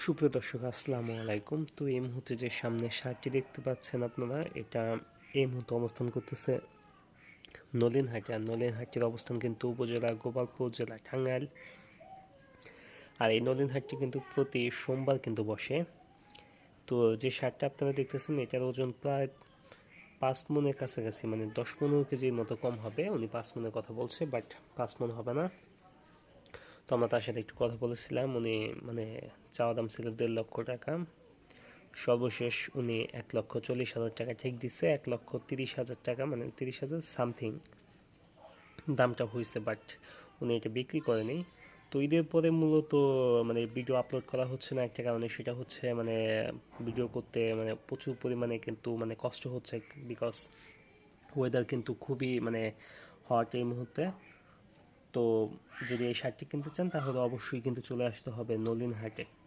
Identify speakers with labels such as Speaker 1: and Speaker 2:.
Speaker 1: সুপ্রিয় দর্শক আসসালামু আলাইকুম। তো এই মুহূর্তে যে সামনে শার্টটি দেখতে পাচ্ছেন আপনারা, এটা এই মুহূর্তে অবস্থান করতেছে নলিনহাটে। আর নলিনহাটের অবস্থান কিন্তু উপজেলা গোপালপুর, জেলা টাঙ্গাইল। আর এই নলিনহাটটি কিন্তু প্রতি সোমবার কিন্তু বসে। তো যে শার্টটা আপনারা দেখতেছেন, এটার ওজন প্রায় 5 মনের কাছাকাছি, মানে 10-15 কেজির মতো কম হবে। উনি 5 মনের কথা বলছে, বাট 5 মন হবে না। তো আমরা তার সাথে একটু কথা বলেছিলাম। উনি মানে চাওয়া দাম ছিল 1.5 লক্ষ টাকা। সর্বশেষ উনি 1,40,000 টাকা ঠিক দিচ্ছে। 1,30,000 টাকা, মানে 30,000 সামথিং দামটা হয়েছে, বাট উনি এটা বিক্রি করেনি। তো ঈদের পরে মূলত মানে ভিডিও আপলোড করা হচ্ছে না একটা কারণে, সেটা হচ্ছে মানে ভিডিও করতে মানে প্রচুর পরিমাণে কিন্তু মানে কষ্ট হচ্ছে, বিকজ ওয়েদার কিন্তু খুবই মানে হট এই মুহূর্তে। তো যদি এই শার্টটি কিনতে চান তাহলে অবশ্যই কিন্তু চলে আসতে হবে নলিনহাটে।